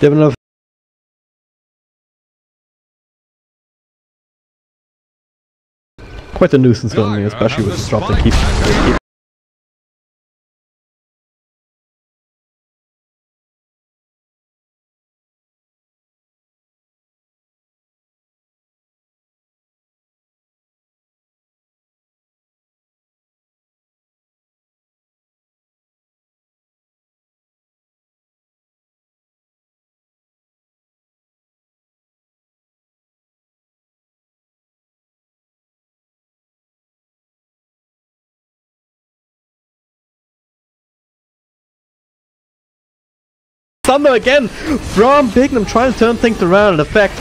Definitely. Quite a nuisance for me, especially with the drop that keep. Thunder again from Bignum, trying to turn things around. In effect,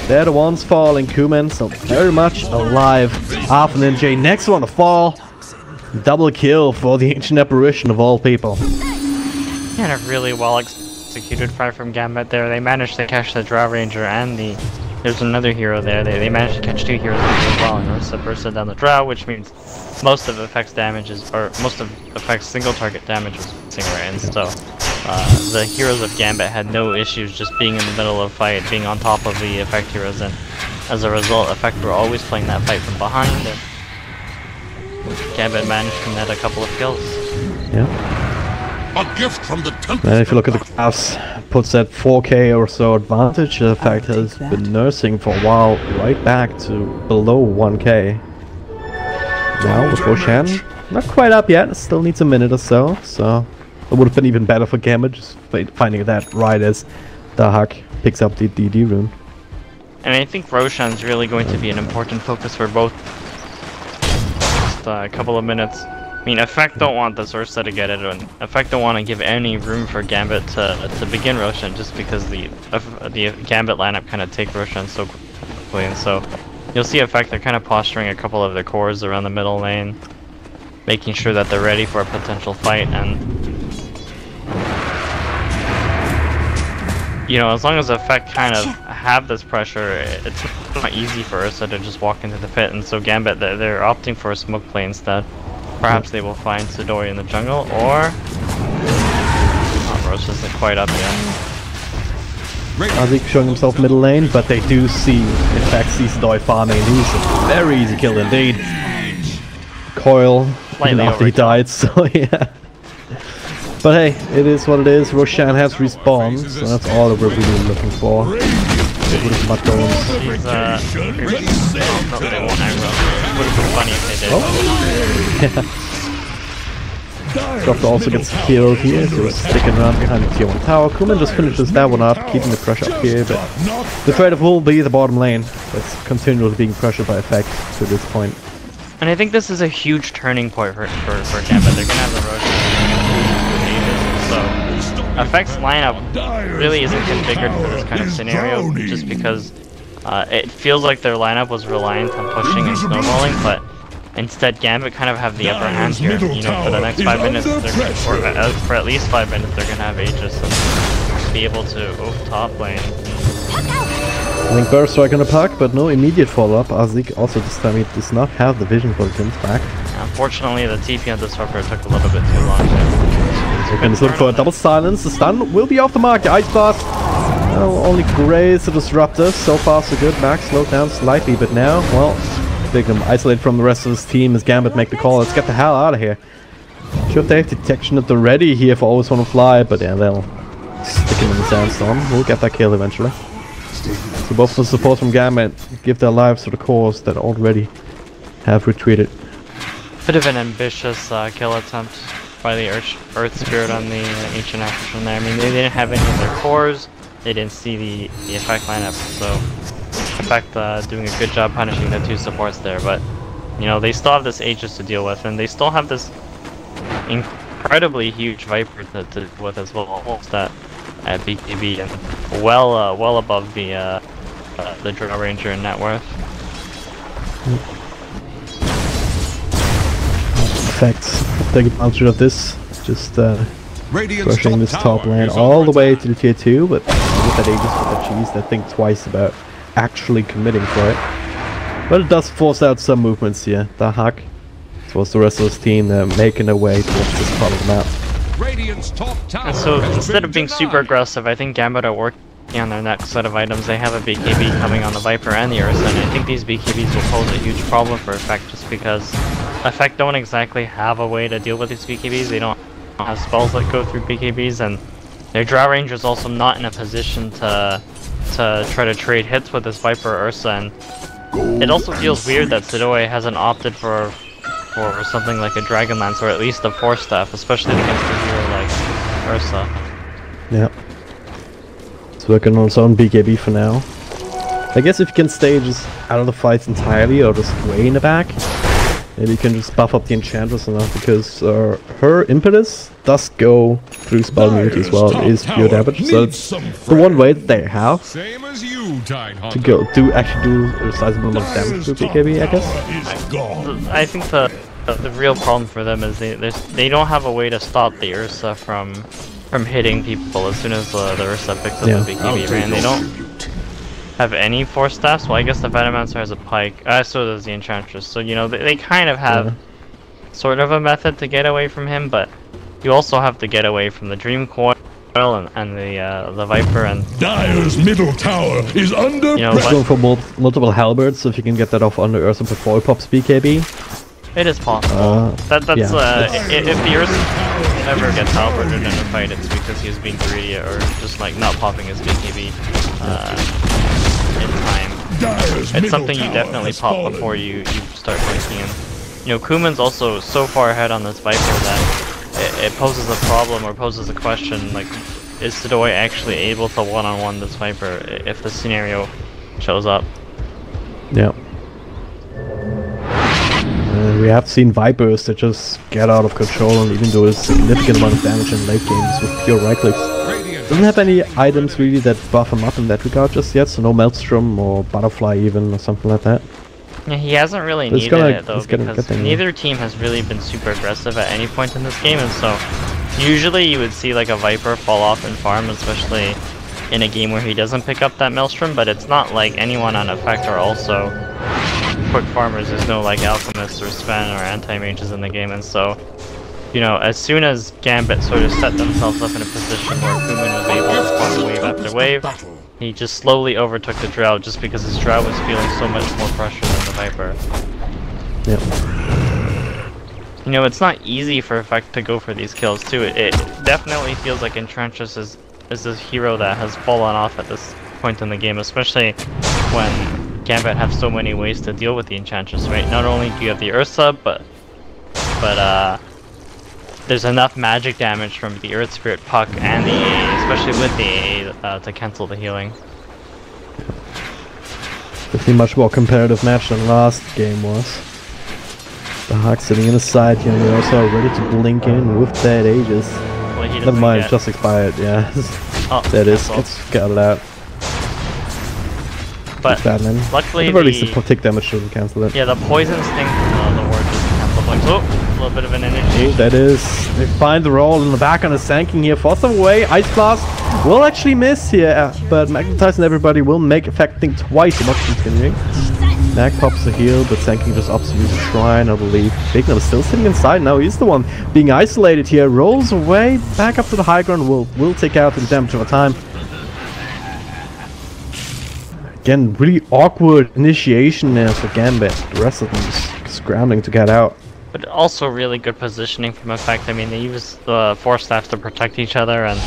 they're the ones falling. Kuman still very much alive. Half an NJ, next one to fall. Double kill for the Ancient Apparition of all people. And a really well executed fight from Gambit there. They managed to catch the Drow Ranger and there's another hero there. They managed to catch 2 heroes as well, and Ursa bursted down the Drow, which means most of effects damages, or most of effects single target damage was missing right, and so the heroes of Gambit had no issues just being in the middle of the fight, being on top of the effect heroes, and as a result, effect were always playing that fight from behind, and Gambit managed to net a couple of kills. Yeah. A gift from the temple. And if you look at the graphs, puts that 4k or so advantage. The effect has been nursing for a while, right back to below 1k. Now with Roshan, not quite up yet, still needs a minute or so, so it would have been even better for Gambit, just finding that right as the Huck picks up the DD rune. And I think Roshan's really going to be an important focus for both. Just a couple of minutes. I mean, Effect don't want this Ursa to get it, and Effect don't want to give any room for Gambit to begin Roshan, just because the Gambit lineup kind of take Roshan so quickly, and so you'll see Effect, they're kind of posturing a couple of their cores around the middle lane, making sure that they're ready for a potential fight, and you know, as long as Effect kind of have this pressure, it's not easy for Ursa to just walk into the pit, and so Gambit, they're opting for a smoke play instead. Perhaps they will find Sidori in the jungle, or Roche isn't quite up yet. Azik showing himself middle lane, but they do see, in fact, see Sidori farming, and he's a very easy kill indeed. Coil, even after he died, so yeah. But hey, it is what it is. Roshan has respawned, so that's all that we're really looking for. Would have been funny if they did. Oh. Yeah. Doctor also gets killed here, so sticking around behind the tier 1 tower. Kuman just finishes that one up, keeping the pressure up here, but the threat of will be the bottom lane. That's continually being pressured by Effect to this point. And I think this is a huge turning point for Gambit. They're gonna have the Roche. So Effect's lineup really isn't configured for this kind of scenario, just because it feels like their lineup was reliant on pushing and snowballing, but instead Gambit kind of have the upper hand here. You know, for the next 5 minutes, for at least 5 minutes, they're gonna have Aegis and be able to top lane. I think Berserk gonna pack, but no immediate follow-up. Azik also this time he does not have the vision for the Tim's back. Unfortunately, the TP on Disruptor took a little bit too long. We're gonna look for a double silence. The stun will be off the mark. The Ice Blast only graze the Disruptor. So far so good. Max slowed down slightly, but now, well, Bignum isolated from the rest of his team as Gambit make the call. Let's get the hell out of here. Should they have detection at the ready here for Always Wanna Fly, but yeah, they'll stick him in the sandstorm. We'll get that kill eventually. So both the support from Gambit give their lives to the cores that already have retreated. Bit of an ambitious kill attempt by the Earth Spirit on the Ancient Apparition there. I mean, they didn't have any of their cores, they didn't see the Effect lineup, so Effect doing a good job punishing the 2 supports there, but you know, they still have this Aegis to deal with, and they still have this incredibly huge Viper to deal with as well, almost at BKB, and well above the Drow Ranger in net worth. Effects taking advantage of this, just pushing this top lane all the way to the tier 2, but with that Aegis with that cheese, they think twice about actually committing for it. But it does force out some movements here. The Huck, towards the rest of his team, making their way towards this part of the map. Radiant's top tower And so has instead been of being denied. super aggressive, I think Gambit are working on their next set of items. They have a BKB coming on the Viper and the Ursa, and I think these BKBs will pose a huge problem for Effect just because Effect don't exactly have a way to deal with these BKBs. They don't have spells that go through BKBs, and their Drow Ranger's also not in a position to try to trade hits with this Viper or Ursa, and it also feels weird that Sidoi hasn't opted for something like a Dragonlance or at least a Force Staff, especially against a hero like Ursa. Yeah. It's working on its own BKB for now. I guess if you can stay just out of the fights entirely or just way in the back, maybe you can just buff up the Enchantress enough, because her impetus does go through spell immunity as well. It is pure damage, so it's the one way that they have Same as you, to go actually do a sizable amount of damage to BKB, I guess. I think the real problem for them is they don't have a way to stop the Ursa from hitting people as soon as the Ursa picks up the BKB, right? And they don't have any Force Staffs. Well, I guess the Venomancer has a Pike, so does the Enchantress. So, you know, they kind of have sort of a method to get away from him, but you also have to get away from the Dream Coil and the Viper, and Dire's middle tower is under Going for multiple halberds, so if you can get that off under Ursa before it pops BKB. it is possible. If the Ursa ever gets halberded in a fight, it's because he was being greedy or just like not popping his BKB in time. It's something you definitely pop before you start blinking him. You know, Kuman's also so far ahead on this Viper that it poses a problem or poses a question, like, is Sidoi actually able to one-on-one this Viper if the scenario shows up? Yeah. We have seen Vipers that just get out of control and even do a significant amount of damage in late games with pure right clicks. Doesn't have any items really that buff him up in that regard just yet, so no Maelstrom or Butterfly even or something like that. Yeah, he hasn't really needed it though, because neither team has really been super aggressive at any point in this game, and so usually you would see like a Viper fall off in farm, especially in a game where he doesn't pick up that Maelstrom, but it's not like anyone on Effect are also quick farmers. There's no like Alchemists or Sven or Anti-Mages in the game, and so, you know, as soon as Gambit sort of set themselves up in a position where Kuman was able to spawn wave after wave, he just slowly overtook the Drow just because his Drow was feeling so much more pressure than the Viper. Yep. You know, it's not easy for Effect to go for these kills too. It definitely feels like Enchantress is this hero that has fallen off at this point in the game, especially when Gambit have so many ways to deal with the Enchantress, right? Not only do you have the Ursa, but there's enough magic damage from the Earth Spirit Puck and the AA, especially with the AA, to cancel the healing. Definitely much more competitive match than last game was. The Hawk sitting in the side here, and they also are ready to blink in with that Aegis. Well, Never mind, it's just expired, yeah. There it is, it's got it out. But luckily, at the least the tick damage shouldn't cancel it. Yeah, the poison sting from the ward doesn't cancel points. Oh, a little bit of an energy. That is, they find the roll in the back on the Sanking here, force them away. Ice Blast will actually miss here, but Magnetize and everybody will make affecting twice. Not continuing. Mag pops the heal, but Sanking just opts to use a shrine, I believe. Bignum is still sitting inside now. He's the one being isolated here. Rolls away, back up to the high ground. Will take out the damage over time. Again, really awkward initiation there for Gambit. The rest of them just scrambling to get out. But also really good positioning from Effect. I mean, they used the Force Staffs to protect each other, and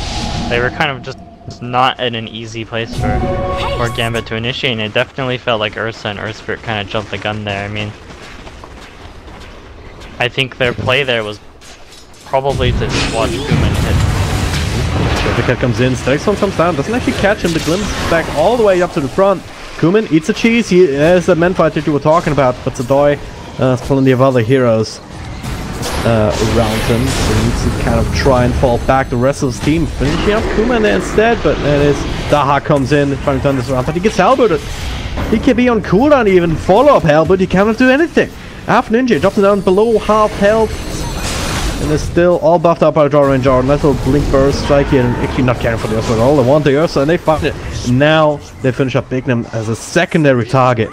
they were kind of just not in an easy place for Gambit to initiate. And it definitely felt like Ursa and Earth Spirit kind of jumped the gun there. I mean, I think their play there was probably to just watch Kuman hit. The cat comes in, Strexon comes down, doesn't actually catch him, the glimpse back all the way up to the front. Kuman eats a cheese, he is the man fight that you were talking about, but Sidoi has plenty of other heroes around him, so he needs to kind of try and fall back. The rest of his team finishing up Kuman there instead, but it is Daha comes in, trying to turn this around, but he gets halberded. He can be on cooldown even, follow-up halberd, he cannot do anything. Half ninja, drops him down below half health. And they're still all buffed up by the Drow Ranger. Nice little blink burst strike here, and actually not caring for the Ursa at all. They want the Ursa and they find it. Now they finish up Bignum as a secondary target.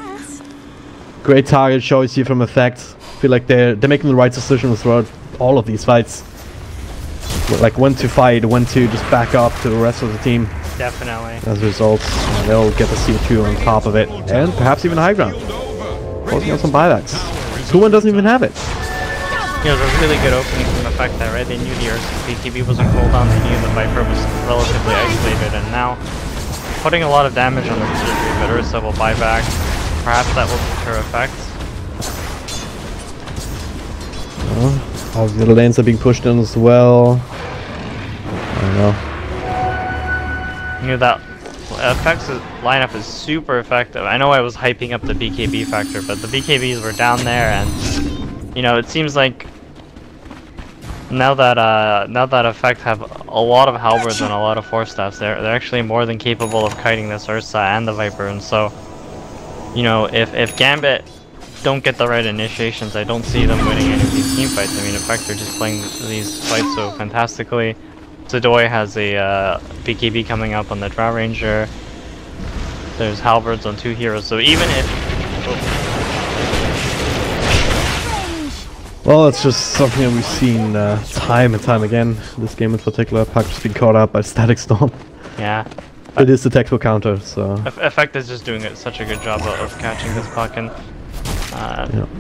Great target choice here from Effect. Feel like they're making the right decision throughout all of these fights. like when to fight, when to just back up to the rest of the team. Definitely. As a result, they'll get the CO2 on top of it, and perhaps even high ground. Closing on some buybacks. Kuman doesn't even have it. Yeah, it was a really good opening from Effect there, right? They knew the Ursa's BKB was on cooldown, they knew the Viper was relatively isolated, and now putting a lot of damage on the Ursa, but Ursa will buy back. Perhaps that will deter Effect. All the other lanes are being pushed in as well. I don't know. You know, that Effect's lineup is super effective. I know I was hyping up the BKB factor, but the BKBs were down there, and you know, it seems like now that Effect have a lot of halberds and a lot of force staffs, they're actually more than capable of kiting this Ursa and the Viper, and so, you know, if Gambit don't get the right initiations, I don't see them winning any of these team fights. I mean, Effect are just playing these fights so fantastically. Zadoy has a BKB coming up on the Drow Ranger. There's halberds on 2 heroes, so even if... Well, it's just something that we've seen time and time again. This game in particular, Puck just being caught up by Static Storm. Yeah. It is the textbook counter, so... Effect is just doing such a good job of catching this puck, and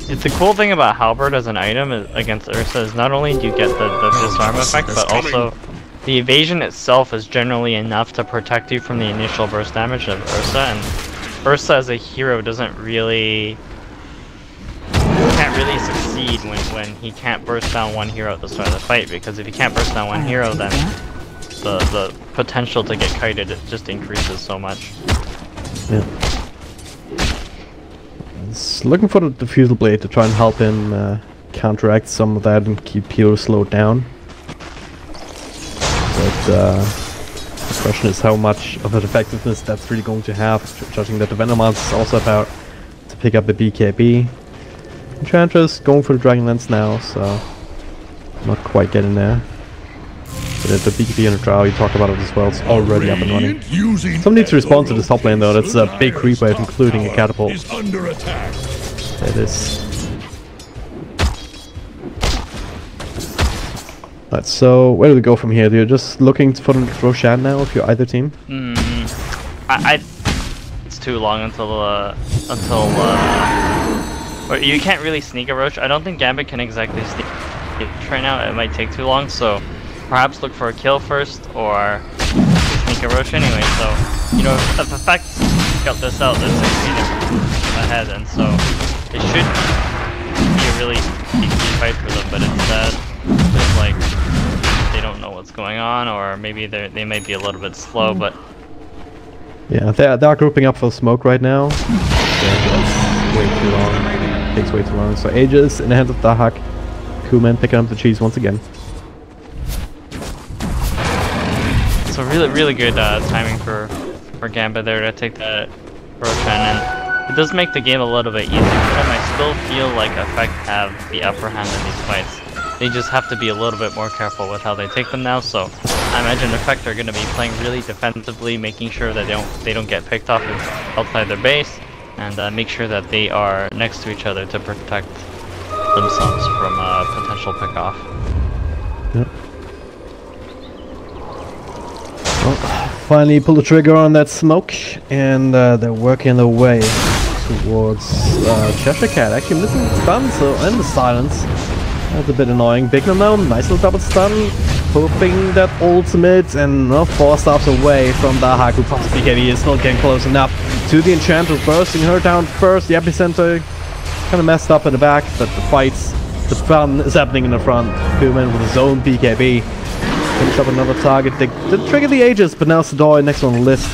it's the cool thing about Halberd as an item against Ursa is not only do you get the disarm effect, but also the evasion itself is generally enough to protect you from the initial burst damage of Ursa, and Ursa as a hero can't really succeed when he can't burst down one hero at the start of the fight, because if he can't burst down one hero, then the potential to get kited just increases so much. Yeah. It's looking for the Diffusal Blade to try and help him counteract some of that and keep Pio slowed down. But the question is how much of an effectiveness that's really going to have, judging that the Venomancer is also about to pick up the BKB. Enchantress going for the Dragon Lance now, so not quite getting there. But the BKB and the Drow, you talked about it as well, it's already up and running. Someone needs to respond to this top lane though, that's a big creep wave including a catapult. It is. Right, so where do we go from here? You're just looking for the Roshan now if you're either team? It's too long until or you can't really sneak a Roche. I don't think Gambit can exactly sneak right now. It might take too long, so perhaps look for a kill first or sneak a Roche anyway. So, you know, if Effect got this out, they're 6 feet ahead, and so it should be a really easy fight for them, but instead it's like they don't know what's going on, or maybe they might be a little bit slow, but yeah, they're grouping up for smoke right now. Yeah, way too long. Takes way too long. So Aegis in the hands of Dahak. Kuman picking up the cheese once again. So really good timing for Gambit there to take that Roshan, and it does make the game a little bit easier for them. I still feel like Effect have the upper hand in these fights. They just have to be a little bit more careful with how they take them now, so I imagine Effect are going to be playing really defensively, making sure that they don't get picked off outside their base, and make sure that they are next to each other to protect themselves from a potential pick-off. Yep. Well, finally pull the trigger on that smoke, and they're working their way towards Cheshire Cat. Actually missing the stun, so, and the silence. That's a bit annoying. Bignum now, nice little double stun, hoping that ultimate, and 4 stops away from Dahak, who pops BKB, is not getting close enough to the Enchantress, bursting her down first. The epicenter kind of messed up in the back, but the fun is happening in the front. Kuman with his own BKB. Finish up another target. They did trigger the Aegis, but now Sadoi next on the list.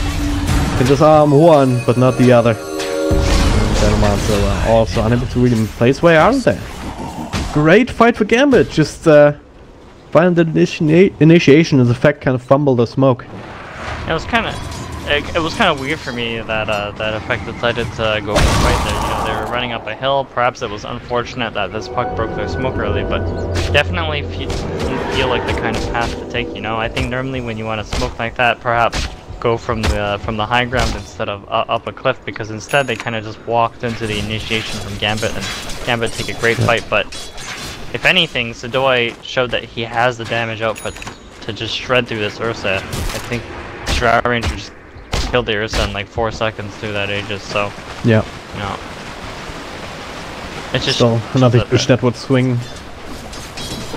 Can just arm one, but not the other. Venomancer also unable to really play his way out of there. Great fight for Gambit, just find the initiation as Effect kind of fumbled the smoke. It was kind of weird for me that that Effect decided to go for the fight there. You know, they were running up a hill. Perhaps it was unfortunate that this puck broke their smoke early, but definitely didn't feel like the kind of path to take. You know, I think normally when you want to smoke like that, perhaps go from the high ground instead of up a cliff, because instead they kind of just walked into the initiation from Gambit, and Gambit take a great fight. But if anything, Sadoi showed that he has the damage output to just shred through this Ursa. I think Drow Ranger just killed the Ursa in like 4 seconds through that Aegis, so... Yeah. You know... It's just... So, another huge network swing.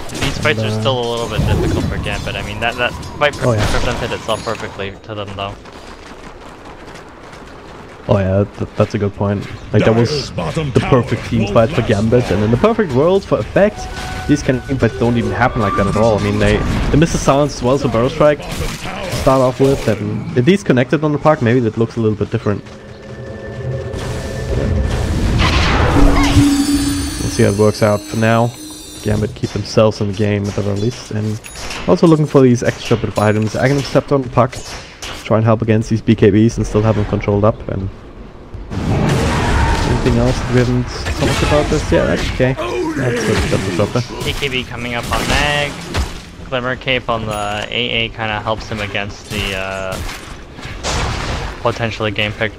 These fights are still a little bit difficult for Gambit. I mean, that fight presented itself perfectly to them, though. Oh yeah, that's a good point. Like, that was the perfect team fight for Gambit, and in the perfect world for Effect, these kind of team fights don't even happen like that at all. I mean, they miss the silence as well as a Burrow Strike to start off with, and if these connected on the park, maybe that looks a little bit different. We'll see how it works out. For now, Gambit keep themselves in the game at the very least, and also looking for these extra bit of items. Aghanim stepped on the puck, try and help against these BKBs and still have them controlled up. And anything else we haven't talked about this yet? Okay, that's a dropper. BKB coming up on Mag. Glimmer Cape on the AA kind of helps him against the potentially game pick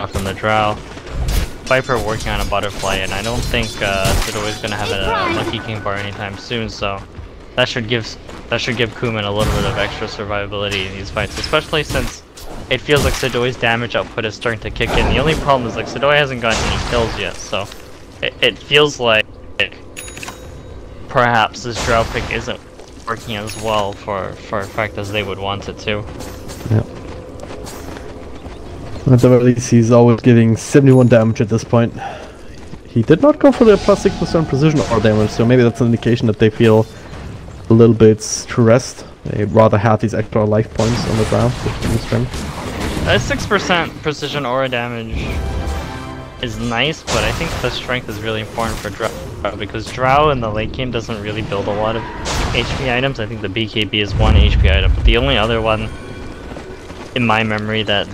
from the Drow. Viper working on a butterfly, and I don't think Sidoi is going to have a Lucky King bar anytime soon, so that should give Kuman a little bit of extra survivability in these fights, especially since it feels like Sidoi's damage output is starting to kick in. The only problem is like Sidoi hasn't gotten any kills yet, so it feels like perhaps this Drow pick isn't working as well for Effect as they would want it to. Yeah. At the very least, he's always giving 71 damage at this point. He did not go for the plus 6% precision or damage, so maybe that's an indication that they feel a little bit stressed. They'd rather have these extra life points on the ground with the strength. 6% precision aura damage is nice, but I think the strength is really important for Drow, because Drow in the late game doesn't really build a lot of HP items. I think the BKB is one HP item, but the only other one in my memory that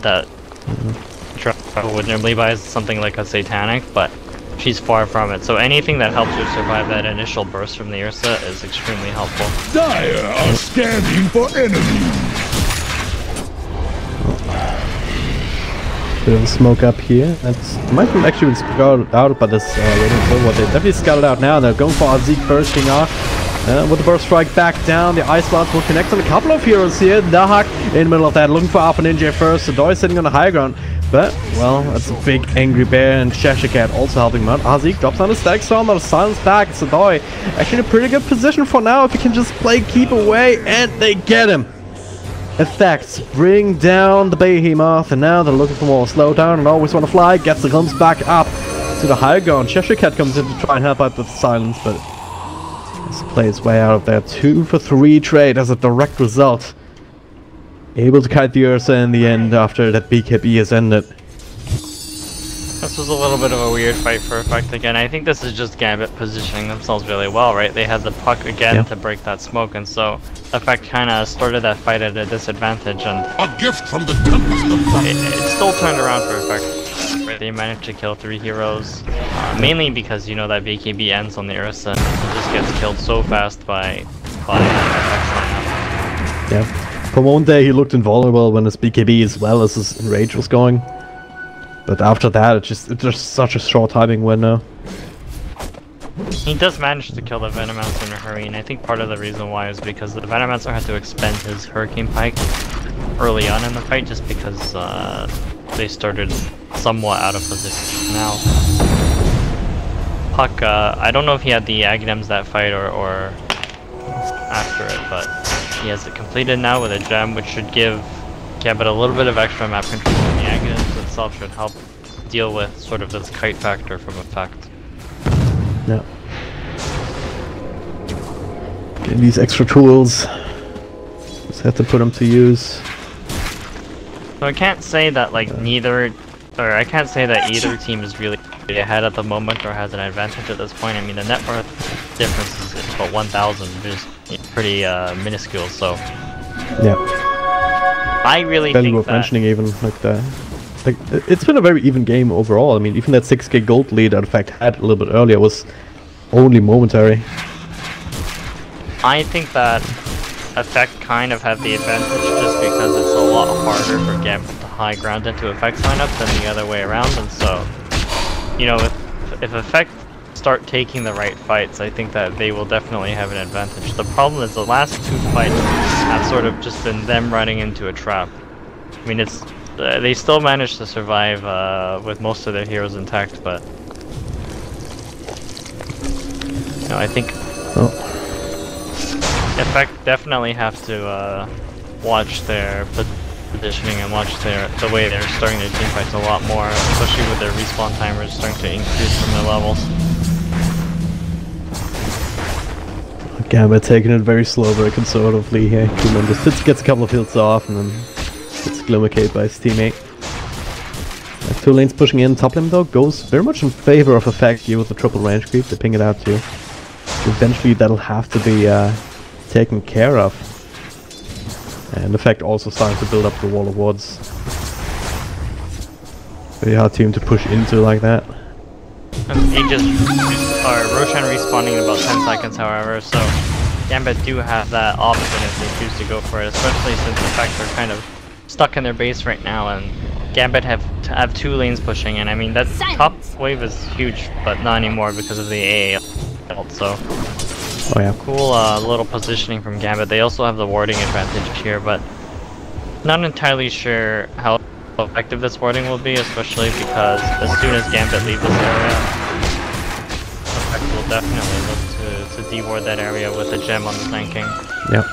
Drow would normally buy is something like a Satanic, but she's far from it. So anything that helps her survive that initial burst from the Ursa is extremely helpful. Dire are scanning for enemies. Bit of a smoke up here. That's might have actually been scouted out by this raiding so what they definitely scouted out now. They're going for Azik first, King R. With the burst strike back down, the Ice Blast will connect on a couple of heroes here. Dahak in the middle of that, looking for Alpha Ninja first. Sidoi sitting on the high ground. But, well, that's a big angry bear, and Cheshire Cat also helping him out. Azik drops on the stack storm, on the silence back. Sidoi actually in a pretty good position for now if he can just play keep away, and they get him. Effects bring down the Behemoth, and now they're looking for more slowdown and always want to fly. Gets the glimpse back up to the higher ground. Cheshire Cat comes in to try and help out with silence, but has to play his way out of there. 2 for 3 trade as a direct result. Able to kite the Ursa in the end after that BKB has ended. This was a little bit of a weird fight for Effect again. I think this is just Gambit positioning themselves really well, right? They had the puck again to break that smoke, and so Effect kind of started that fight at a disadvantage, and A gift from the tempest of it still turned around for Effect. Right? They managed to kill 3 heroes, mainly because, you know, that BKB ends on the Ursa and it just gets killed so fast by Effect's lineup. Yeah. For one day he looked invulnerable when his BKB as well as his enrage was going. But after that, it's just such a short timing window. He does manage to kill the Venomancer in a hurry, and I think part of the reason why is because the Venomancer had to expend his Hurricane Pike early on in the fight, just because they started somewhat out of position. Now, Puck, I don't know if he had the Aghanim's that fight or after it, but he has it completed now with a gem, which should give Gambit a little bit of extra map control, and the Aghanim's itself should help deal with sort of this kite factor from Effect. Yeah. Getting these extra tools. Just have to put them to use. So I can't say that like I can't say that either team is really ahead at the moment or has an advantage at this point. I mean, the net worth difference is about 1,000, which is pretty minuscule. So yeah, I really barely think worth that mentioning even like that. Like, it's been a very even game overall. I mean, even that 6k gold lead that Effect had a little bit earlier was only momentary. I think that Effect kind of had the advantage just because it's a lot harder for Gambit to high ground into Effect's lineup than the other way around, and so, you know, if Effect start taking the right fights, I think that they will definitely have an advantage. The problem is the last 2 fights have sort of just been them running into a trap. I mean, it's they still managed to survive with most of their heroes intact, but you know, I think Effect definitely have to watch their positioning and watch the way they're starting their team fights a lot more, especially with their respawn timers starting to increase from their levels. Gambit taking it very slow, very conservatively here. Kuman just gets a couple of hits off and then gets Glimmercade by his teammate. Two lanes pushing in. Top lane though goes very much in favor of Effect here with the triple range creep. They ping it out too. Eventually that'll have to be taken care of. And Effect also starting to build up the wall of wards. Very hard team to push into like that. Aegis or Roshan respawning in about 10 seconds, however, so Gambit do have that option if they choose to go for it, especially since Effect are kind of stuck in their base right now, and Gambit have two lanes pushing, and I mean that top wave is huge, but not anymore because of the AA ult, so oh yeah, cool little positioning from Gambit. They also have the warding advantage here, but not entirely sure how effective this warding will be, especially because as soon as Gambit leaves this area, Effect will definitely look to de-ward that area with a gem on the flanking. Yep.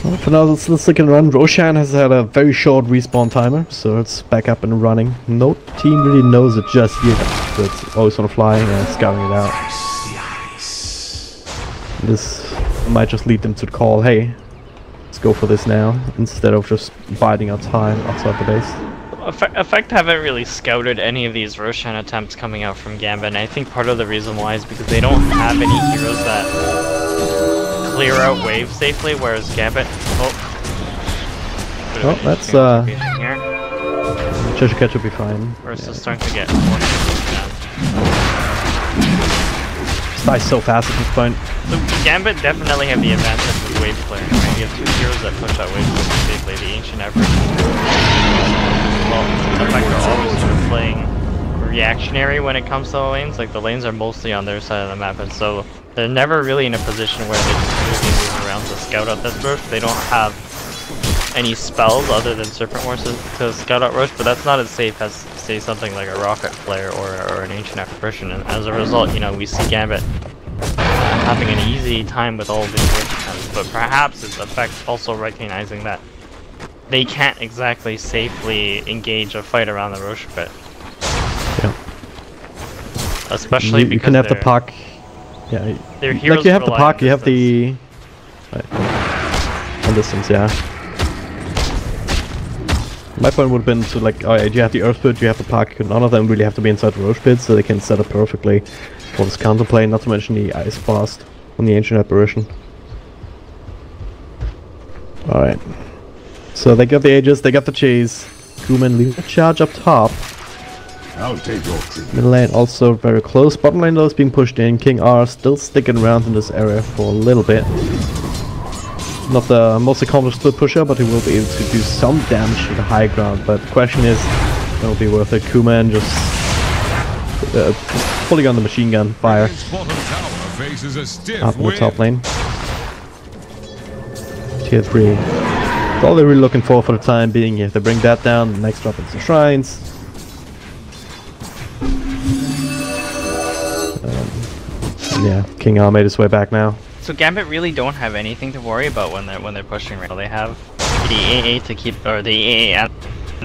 Well, for now, let's look and run. Roshan has had a very short respawn timer, so it's back up and running. No team really knows it just yet, but it's always on the fly and scouting it out. This might just lead them to call, hey, let's go for this now, instead of just biding our time outside the base. Effect haven't really scouted any of these Roshan attempts coming out from Gambit, and I think part of the reason why is because they don't have any heroes that clear out waves safely, whereas Gambit... Oh, that's Cheshire Catch will be fine. Versus starting to get more down. This dies so fast at this point. So Gambit definitely have the advantage with wave clearing, right? You have two heroes that push out waves safely, the Ancient Everett. Well, Effect are always sort of playing reactionary when it comes to the lanes, like the lanes are mostly on their side of the map, and so they're never really in a position where they can really move around to scout out this rush. They don't have any spells other than Serpent Wars to scout out rush, but that's not as safe as, say, something like a Rocket Flare or an Ancient Apparition, and as a result, you know, we see Gambit having an easy time with all of these rush attempts, but perhaps it's Effect also recognizing that they can't exactly safely engage a fight around the Roche pit. Yeah. Especially because you can have the puck. Yeah. Their heroes like you have the rely on puck, you have the on distance, yeah. My point would have been to like, alright, you have the Earth Pit, you have the puck, none of them really have to be inside the Roche pit, so they can set up perfectly for this counterplay, not to mention the Ice Blast on the Ancient Apparition. Alright. So they got the Aegis, they got the Chase. Kuman leaves the charge up top. I'll take your treatment. Middle lane also very close. Bottom lane though is being pushed in. King R still sticking around in this area for a little bit. Not the most accomplished split pusher, but he will be able to do some damage to the high ground. But the question is, it'll be worth it. Kuman just pulling on the machine gun fire up in the top lane. Tier 3. That's all they're really looking for the time being. If they bring that down, the next drop is the shrines. Yeah, King R made his way back now. So Gambit really don't have anything to worry about when they're pushing right now. They have the AA to keep, or the AA and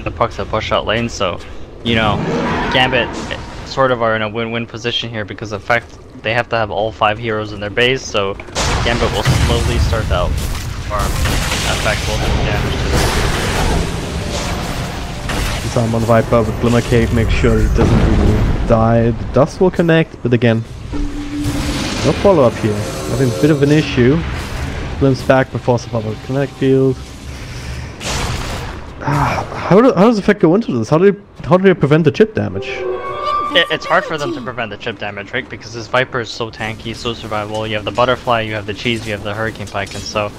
the pucks that push out lanes. So, you know, Gambit sort of are in a win-win position here because Effect they have to have all 5 heroes in their base. So Gambit will slowly start out farm. Effect will do damage to the Some on Viper with Glimmercade, make sure it doesn't really die. The dust will connect, but again, no follow-up here. Having a bit of an issue. Glimpse back before some other connect field. How does Effect go into this? How do they prevent the chip damage? It's hard for them to prevent the chip damage, right? Because this Viper is so tanky, so survivable. You have the Butterfly, you have the Cheese, you have the Hurricane Pike, and so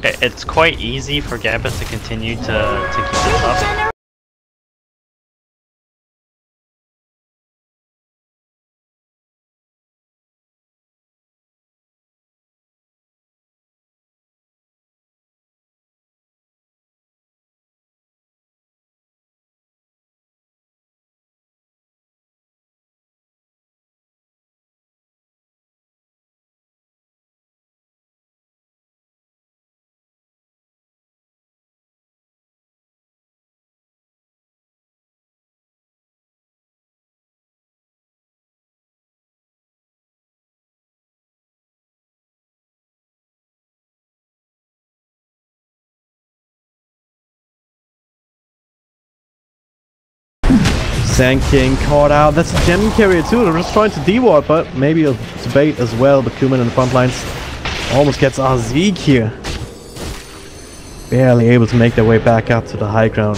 it's quite easy for Gambit to continue to keep this up. Sand King caught out. That's a gem carrier too. They're just trying to deward, but maybe a debate as well. But Kuman in the front lines almost gets Zeke here. Barely able to make their way back up to the high ground.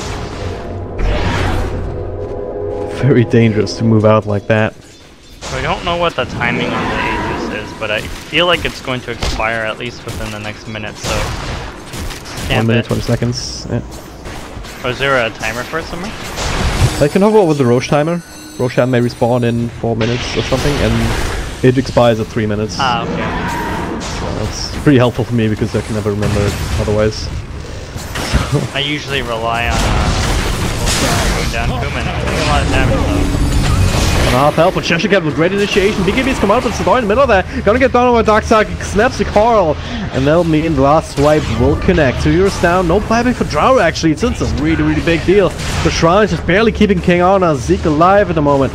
Very dangerous to move out like that. I don't know what the timing on the Aegis is, but I feel like it's going to expire at least within the next minute, so... 1 minute, 20 seconds. Yeah. Or is there a timer for it somewhere? I can hover over the Roche timer. Roshan may respawn in 4 minutes or something, and it expires at 3 minutes. Ah, okay. So that's pretty helpful for me because I can never remember it otherwise. I usually rely on going down Kuman. Doing a lot of damage though. Half health, but Cheshire with great initiation. BKB's come out with Sadoi in the middle there. Gonna get down over Darkside, snaps the Carl, and that'll mean the last swipe will connect. 2 heroes down, no buyback for Drow actually. It's a really big deal. The Shrine's just barely keeping King on as Zeke alive at the moment.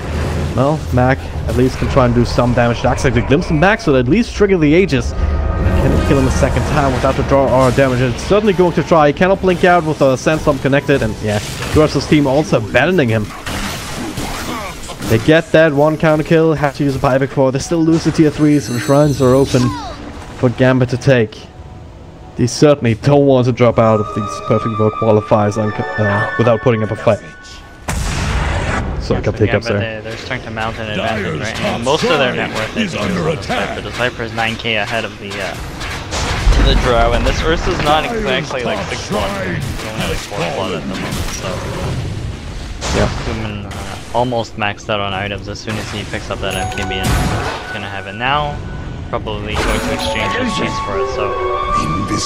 Well, Mac at least can try and do some damage. Darkside to glimpse him back, so at least trigger the Aegis. Can it kill him a second time without the draw or damage? It's certainly going to try. He cannot blink out with a Sandstorm connected, and yeah, Dwarf's team also abandoning him. They get that one counter kill, have to use a buyback for. They still lose the tier 3s, so the shrines are open for Gambit to take. They certainly don't want to drop out of these perfect vote qualifiers without putting up a fight. So I got hiccups there. They're starting to mount an advantage, right? And most of their net worth is under attack. The Viper is 9k ahead of the Drow, and this Ursa's not exactly like 6 slot. It's only like 4 slot at the moment, so... Yeah. Kuman almost maxed out on items as soon as he picks up that MKB, and he's gonna have it now. Probably going to exchange his cheese for it, so...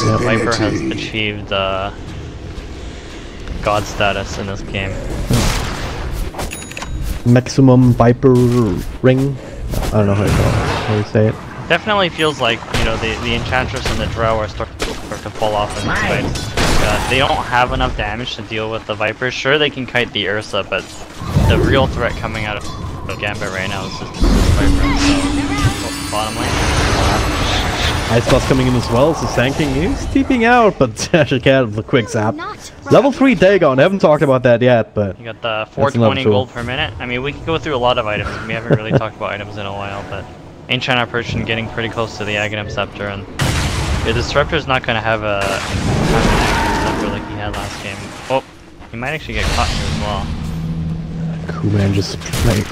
Yeah, Viper has achieved God status in this game. Maximum Viper ring? I don't know how you say it. Definitely feels like, you know, the Enchantress and the Drow are starting to fall off in this fight. They don't have enough damage to deal with the Viper. Sure, they can kite the Ursa, but the real threat coming out of Gambit right now is just this Viper. So, bottom lane. Ice Blast coming in as well, so Sand King is TPing out, but Cheshire Cat with a quick zap. Level 3 Dagon, haven't talked about that yet, but... You got the 420 gold per minute. I mean, we can go through a lot of items. We haven't really talked about items in a while, but... Ancient Apparition getting pretty close to the Aghanim Scepter, and... Yeah, the Disruptor's not gonna have an Scepter like he had last game. Oh, he might actually get caught here as well. Kuman just like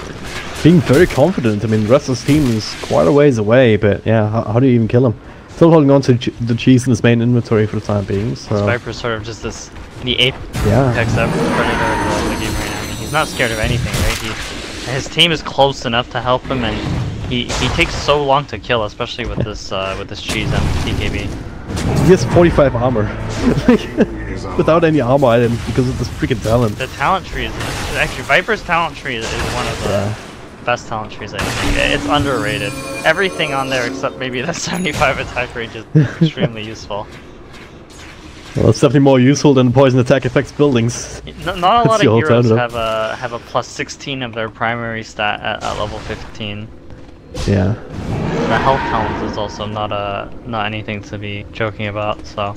being very confident. I mean, the rest of his team is quite a ways away, but yeah, how do you even kill him? Still holding on to the cheese in his main inventory for the time being, so... This Viper's sort of just this... The apex up predator of the game right now. I mean, he's not scared of anything, right? His team is close enough to help him, and he takes so long to kill, especially with this cheese and TKB. He has 45 armor. Without any armor item because of this freaking talent. The talent tree is... Actually, Viper's talent tree is one of the best talent trees, I think. It's underrated. Everything on there except maybe the 75 attack range is extremely useful. Well, it's definitely more useful than poison attack effects buildings. Not a lot of heroes have a plus 16 of their primary stat at level 15. Yeah. The health talent is also not anything to be joking about, so...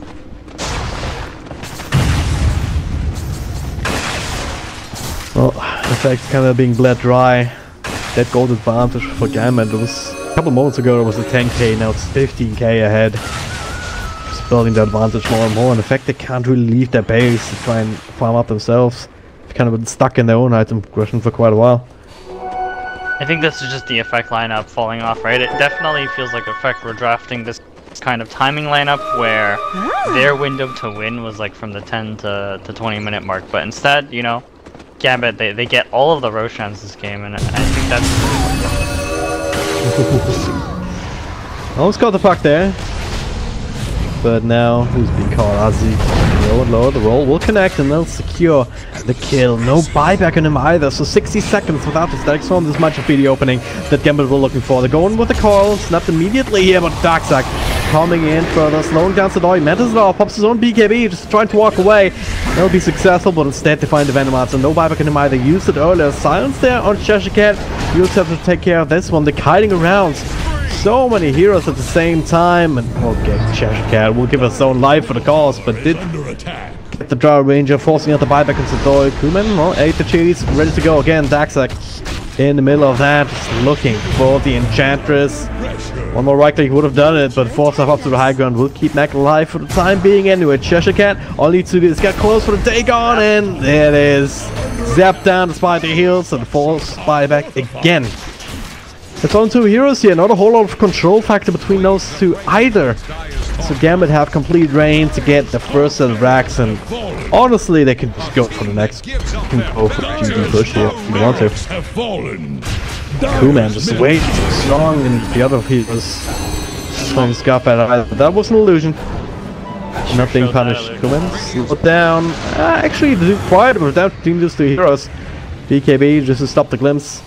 Well, in fact, kind of being bled dry. That gold advantage for Gambit. It was a couple moments ago. It was a 10k. Now it's 15k ahead. Just building the advantage more and more. And in fact, they can't really leave their base to try and farm up themselves. They've kind of been stuck in their own item progression for quite a while. I think this is just the Effect lineup falling off, right? It definitely feels like Effect were drafting this kind of timing lineup where their window to win was like from the 10 to 20 minute mark. But instead, you know, Gambit, they get all of the Roshans this game, and I think that's... Almost got the puck there. But now, who's being caught? Azzy. Low and low, the roll will connect and they'll secure the kill. No buyback on him either, so 60 seconds without the static storm. This might be the opening that Gambit were looking for. They're going with the call, snapped immediately here, but Darksack coming in further, slowing down Sadoi. Mantis it off, pops his own BKB, just trying to walk away. They'll be successful, but instead they find the Venomarts, and no buyback on him either. Used it earlier. Silence there on Cheshire Cat. You'll have to take care of this one. They're kiting around. So many heroes at the same time, and okay, Cheshire Cat will give us his own life for the cause, but did Get the Drow Ranger forcing out the buyback into Doyle. Kuman, well, ate the cheese, ready to go again. Daxak in the middle of that, just looking for the Enchantress. One more right click would have done it, but force up to the high ground will keep Mac alive for the time being anyway. Cheshire Cat, all he needs to do is get close for the Dagon, and there it is. Zap down despite the heals and force buyback again. It's on two heroes here, not a whole lot of control factor between those two either. So Gambit have complete reign to get the first set of racks, and honestly they can just go for the next. Can go for the GG push here if you want to. Kuman just way too strong, and the other heroes playing Scarpet either. That was an illusion. Not being punished. Kuman slowed down. Actually they do quite, but without doing these two heroes. BKB just to stop the glimpse.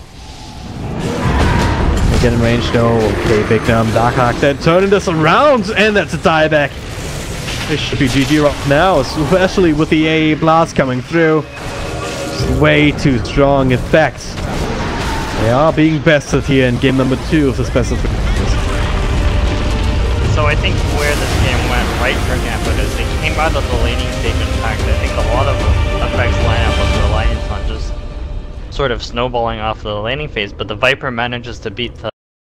Get in range though. Okay, big down Darkhawk then turning this around, and that's a dieback. This should be GG right now, especially with the AA blast coming through. Just way too strong effect. They are being bested here in game number 2 of this best of 3. So I think where this game went right for Gambit is they came out of the laning stage intact. I think a lot of effects lineup was reliant on just sort of snowballing off the laning phase, but the Viper manages to beat the